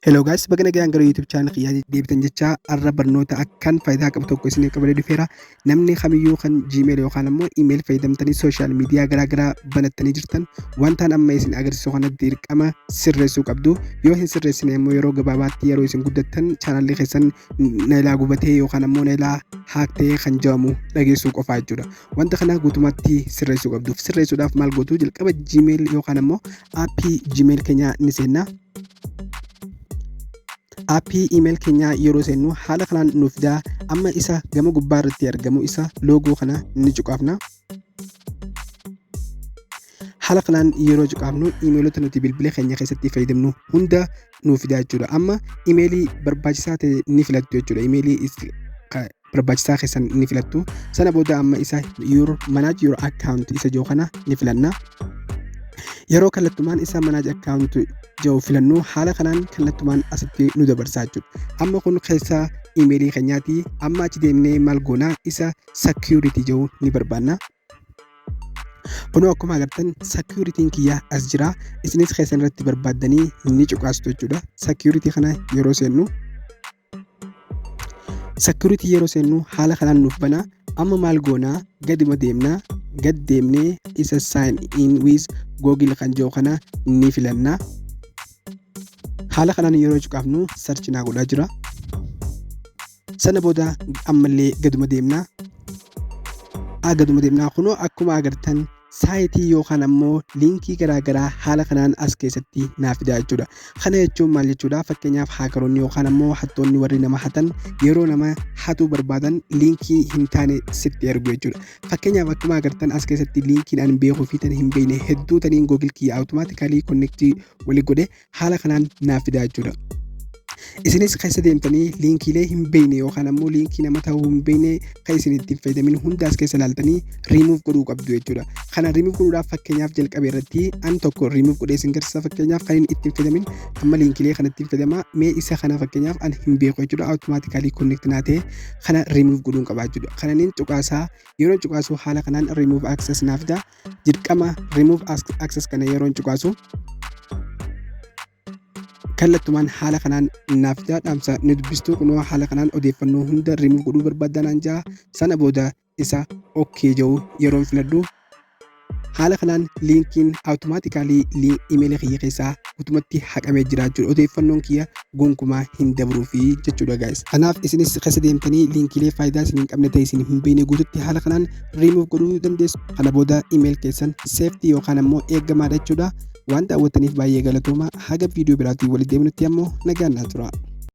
Hello guys, baga nagaan gara YouTube channel kiyyaa deebitan jecha arra barnoota akkan faayidaa qabu tokko isin qabalee dhufeera. Namni kamiyyuu kan Gmail yookaan immoo email fayyadamtanii social media garaagaraa banattanii jirtan wantaan amma isin agarsiisu kanatti dirqama sirreessuu qabdu. Yoo hin sirreessine immoo yeroo gabaabaatti yeroo isin guddattan channelli keessan nailaa gubatee yookaan immoo nailaa haaktee kan jedhamu dhageessuu qofaa jechuudha. Wanta kana guutummaatti sirreessuu qabdu. Sirreessuudhaaf maal gootu? Jalqaba Gmail yookaan immoo aappii Gmail keenya ni seenna. Aappii email keenya yeroo seennu haala kanaan nuuf fidaa amma isa gama gubbaa irratti argamu isa loogoo kana ni cuqaafna. Haala kanaan yeroo cuqaafnu emailota nuti bilbila keenya keessatti fayyadamnu hunda nuuf fidaa jechuudha. Amma emailii barbaachisaa ta'e ni filattu jechuudha. Emailii barbaachisaa keessan ni filattu. Sana booda amma isa manage your account isa jiru kana ni filanna. Yeroo kallattumaan isa manage account jiru filannu haala kanaan kallattumaan asitti nu dabarsaa jechuudha. Amma kun keessa emailii keenyaati. Amma achi deemnee maal goona isa security jiru ni barbaanna. Kun akkuma agartan security kiyya as jira. Isinis keessan irratti barbaaddanii ni cuqaastu jechuudha. Security kana yeroo seennu haala kanaan nuuf bana. Amma maal goona gadima deemna. Gad deemnee isa sign in with Google kan jiru kana ni filanna. Haala kanaan yeroo cuqaafnu search naa godhaa jira. Sana booda ammallee gaduma deemna. Kunoo akkuma agartan saayitii yookaan ammoo liinkii garaagaraa haala kanaan as keessatti naaf fidaa jechuudha. Kana jechuun maal jechuudha? Fakkeenyaaf haakaroonni yookaan ammoo hattoonni warri nama hatan yeroo nama hatuu barbaadan liinkii hin taane sitti ergu jechuudha. Fakkeenyaaf akkuma agartan as keessatti liinkiin an beekuu fi tan hin beekne hedduu taniin Google kiyya automaatikaalii konneektii walii godhe haala kanaan naaf fidaa jechuudha. Isinis keessa deemtanii liinkiilee hin beekne yookaan ammoo liinkii nama ta'uu hin beekne kan isin ittiin fayyadamin hundaas keessa ilaaltanii remove godhuu qabdu jechuudha. Kana remove godhuudhaaf fakkeenyaaf jalqabee irratti an tokko remove godhee isin garsiisa. Fakkeenyaaf kan inni ittiin fayyadamin amma liinkiilee kana ittiin fayyadama mee isa kana fakkeenyaaf an hin beeku jechuudha. Automaatikaalii connect naa ta'e kana remove godhuun qabaa jechuudha. Kananiin cuqaasaa yeroo cuqaasu haala kanaan remove access naaf fida. Dirqama remove access kana yeroo cuqaasu kallattumaan haala kanaan naaf fidaa dhaamsa ni dubbistu. Kunoo haala kanaan odeeffannoo hunda remove godhuu barbaadan jaa. Sana booda isa okay jiru yeroon filadhu haala kanaan liinkiin automaatikaalii email kiyya keessaa guutummaatti haqamee jira jechuudha. Odeeffannoon kiyya gonkumaa hin dabruufi jechuudha guys. Kanaaf isinis keessa deemtanii liinkiilee faayidaa isin hin qabne ta'e isin hin beekne guututti haala kanaan remove godhuu dandeessu. Kana booda email keessan safety yookaan ammoo eegamaadha jechuudha. Waan daawwattaniif baay'ee galatooma. Haga viidiyoo biraatiin walitti deebinutti ammoo nagaan naa tura.